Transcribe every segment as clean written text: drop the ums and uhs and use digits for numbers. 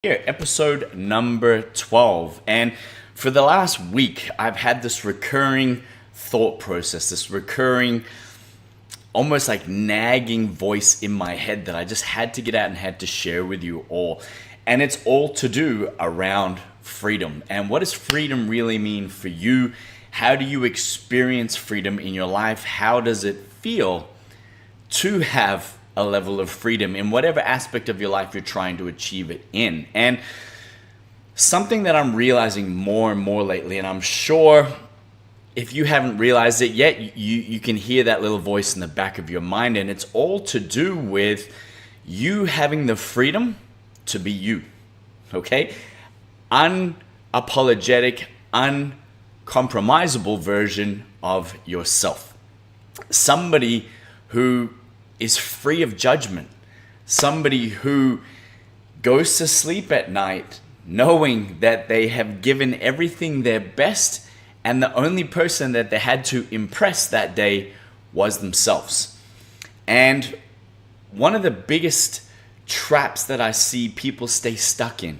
Here, episode number 12. And for the last week, I've had this recurring thought process, this recurring, almost like nagging voice in my head that I just had to get out and had to share with you all. And it's all to do around freedom. And what does freedom really mean for you? How do you experience freedom in your life? How does it feel to have a level of freedom in whatever aspect of your life you're trying to achieve it in? And something that I'm realizing more and more lately, and I'm sure if you haven't realized it yet, you can hear that little voice in the back of your mind, and it's all to do with you having the freedom to be you, okay? Unapologetic, uncompromisable version of yourself. Somebody who is free of judgment. Somebody who goes to sleep at night knowing that they have given everything their best, and the only person that they had to impress that day was themselves. And one of the biggest traps that I see people stay stuck in,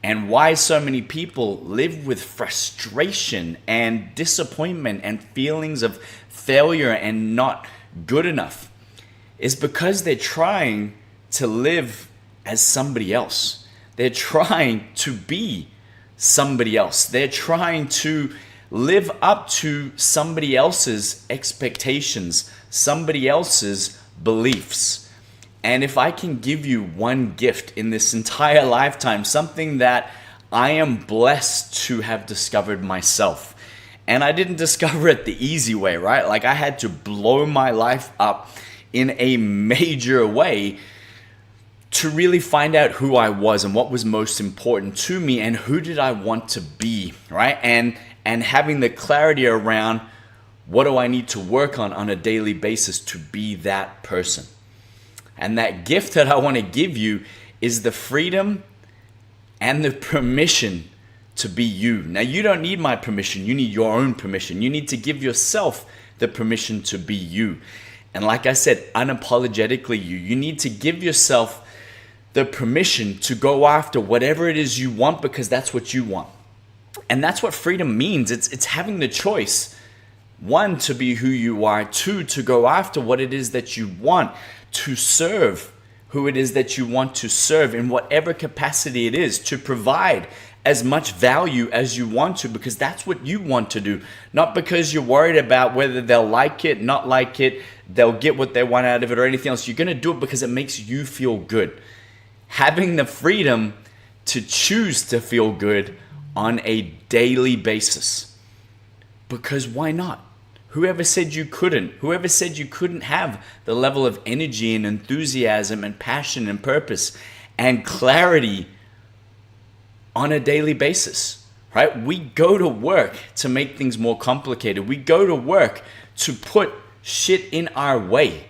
and why so many people live with frustration and disappointment and feelings of failure and not good enough, is because they're trying to live as somebody else. They're trying to be somebody else. They're trying to live up to somebody else's expectations, somebody else's beliefs. And if I can give you one gift in this entire lifetime, something that I am blessed to have discovered myself, and I didn't discover it the easy way, right? Like, I had to blow my life up in a major way to really find out who I was and what was most important to me and who did I want to be, right? And having the clarity around what do I need to work on a daily basis to be that person. And that gift that I want to give you is the freedom and the permission to be you. Now, you don't need my permission. You need your own permission. You need to give yourself the permission to be you. And like I said, unapologetically you. You need to give yourself the permission to go after whatever it is you want, because that's what you want. And that's what freedom means. It's having the choice, one, to be who you are, two, to go after what it is that you want, to serve who it is that you want to serve in whatever capacity it is, to provide as much value as you want to, because that's what you want to do, not because you're worried about whether they'll like it, not like it, they'll get what they want out of it or anything else. You're going to do it because it makes you feel good. Having the freedom to choose to feel good on a daily basis. Because why not? Whoever said you couldn't? Whoever said you couldn't have the level of energy and enthusiasm and passion and purpose and clarity on a daily basis, right? We go to work to make things more complicated. We go to work to put shit in our way.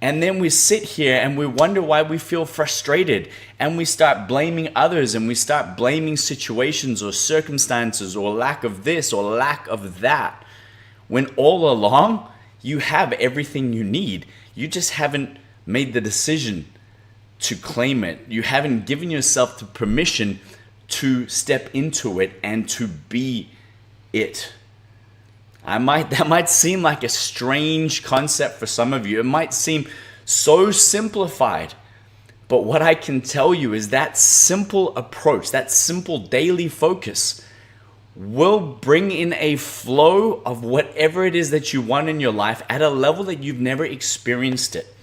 And then we sit here and we wonder why we feel frustrated, and we start blaming others, and we start blaming situations or circumstances or lack of this or lack of that, when all along you have everything you need. You just haven't made the decision to claim it. You haven't given yourself the permission to step into it and to be it. That might seem like a strange concept for some of you. It might seem so simplified. But what I can tell you is that simple approach, that simple daily focus will bring in a flow of whatever it is that you want in your life at a level that you've never experienced it.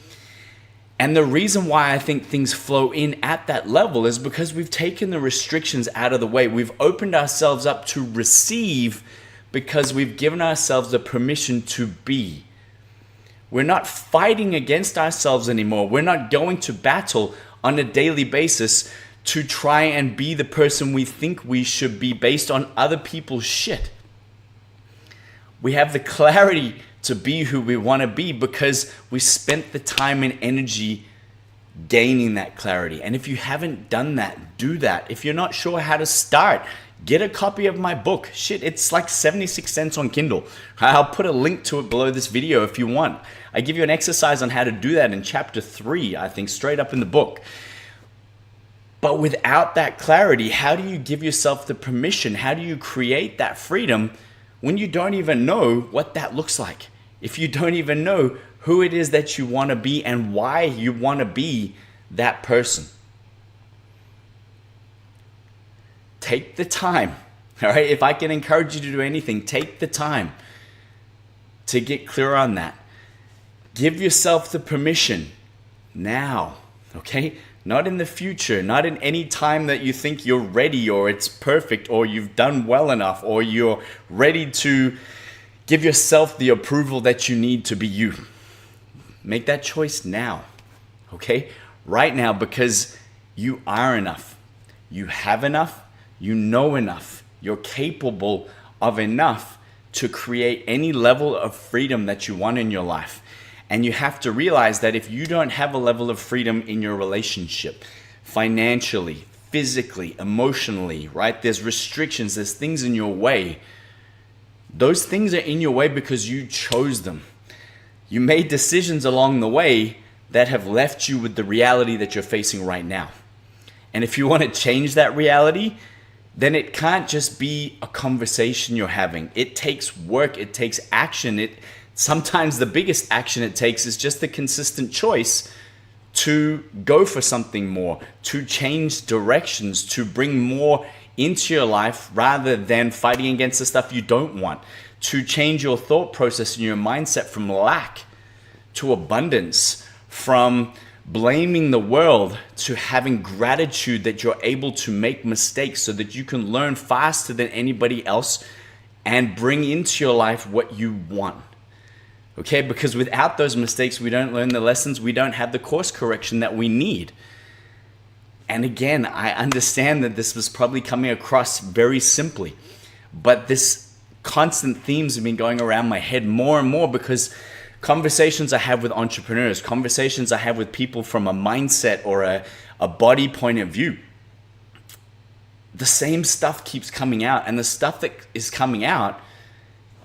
And the reason why I think things flow in at that level is because we've taken the restrictions out of the way. We've opened ourselves up to receive because we've given ourselves the permission to be. We're not fighting against ourselves anymore. We're not going to battle on a daily basis to try and be the person we think we should be based on other people's shit. We have the clarity to be who we want to be because we spent the time and energy gaining that clarity. And if you haven't done that, do that. If you're not sure how to start, get a copy of my book. Shit, it's like 76 cents on Kindle. I'll put a link to it below this video if you want. I give you an exercise on how to do that in chapter 3, I think, straight up in the book. But without that clarity, how do you give yourself the permission? How do you create that freedom when you don't even know what that looks like? If you don't even know who it is that you want to be and why you want to be that person. Take the time, all right? If I can encourage you to do anything, take the time to get clear on that. Give yourself the permission now, okay? Not in the future, not in any time that you think you're ready or it's perfect or you've done well enough or you're ready to give yourself the approval that you need to be you. Make that choice now, okay? Right now, because you are enough. You have enough. You know enough. You're capable of enough to create any level of freedom that you want in your life. And you have to realize that if you don't have a level of freedom in your relationship, financially, physically, emotionally, right? There's restrictions, there's things in your way. Those things are in your way because you chose them. You made decisions along the way that have left you with the reality that you're facing right now. And if you want to change that reality, then it can't just be a conversation you're having. It takes work, it takes action. Sometimes the biggest action it takes is just the consistent choice to go for something more, to change directions, to bring more into your life rather than fighting against the stuff you don't want, to change your thought process and your mindset from lack to abundance, from blaming the world to having gratitude that you're able to make mistakes so that you can learn faster than anybody else and bring into your life what you want. Okay, because without those mistakes, we don't learn the lessons, we don't have the course correction that we need. And again, I understand that this was probably coming across very simply, but this constant themes have been going around my head more and more because conversations I have with entrepreneurs, conversations I have with people from a mindset or a body point of view, the same stuff keeps coming out, and the stuff that is coming out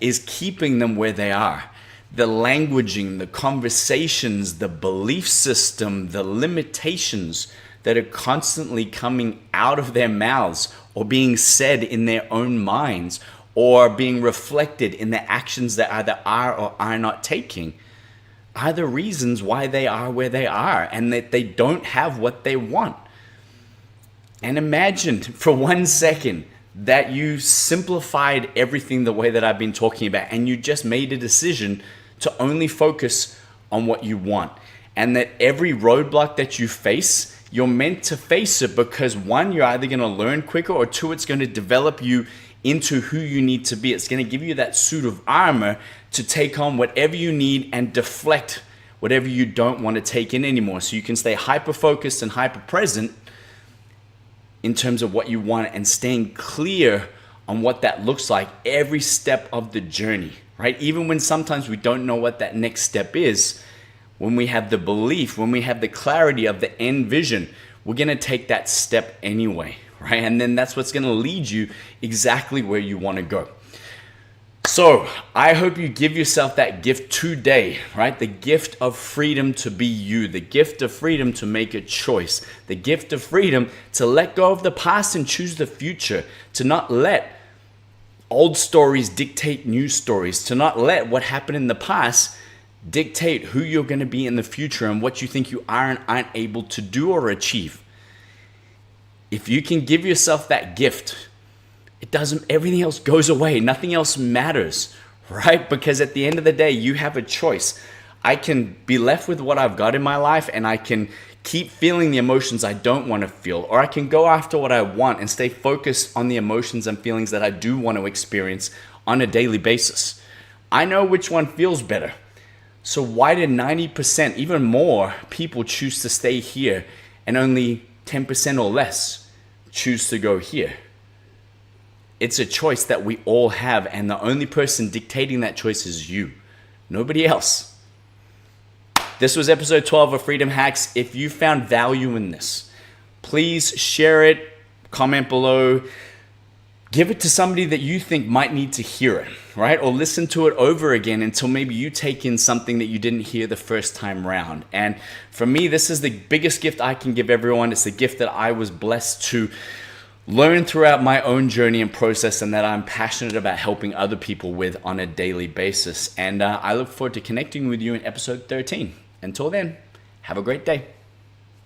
is keeping them where they are. The languaging, the conversations, the belief system, the limitations that are constantly coming out of their mouths or being said in their own minds or being reflected in the actions that either are or are not taking are the reasons why they are where they are and that they don't have what they want. And imagine for 1 second that you simplified everything the way that I've been talking about and you just made a decision to only focus on what you want, and that every roadblock that you face, you're meant to face it because one, you're either going to learn quicker, or two, it's going to develop you into who you need to be. It's going to give you that suit of armor to take on whatever you need and deflect whatever you don't want to take in anymore, so you can stay hyper focused and hyper present in terms of what you want and staying clear on what that looks like every step of the journey. Right? Even when sometimes we don't know what that next step is, when we have the belief, when we have the clarity of the end vision, we're going to take that step anyway, right? And then that's what's going to lead you exactly where you want to go. So I hope you give yourself that gift today, right? The gift of freedom to be you, the gift of freedom to make a choice, the gift of freedom to let go of the past and choose the future, to not let old stories dictate new stories, to not let what happened in the past dictate who you're going to be in the future and what you think you are and aren't able to do or achieve. If you can give yourself that gift, everything else goes away. Nothing else matters, right? Because at the end of the day, you have a choice. I can be left with what I've got in my life and I can keep feeling the emotions I don't want to feel, or I can go after what I want and stay focused on the emotions and feelings that I do want to experience on a daily basis. I know which one feels better. So why did 90%, even more, people choose to stay here and only 10% or less choose to go here? It's a choice that we all have, and the only person dictating that choice is you, nobody else. This was episode 12 of Freedom Hacks. If you found value in this, please share it, comment below, give it to somebody that you think might need to hear it, right? Or listen to it over again until maybe you take in something that you didn't hear the first time round. And for me, this is the biggest gift I can give everyone. It's a gift that I was blessed to learn throughout my own journey and process, and that I'm passionate about helping other people with on a daily basis. And I look forward to connecting with you in episode 13. Until then, have a great day.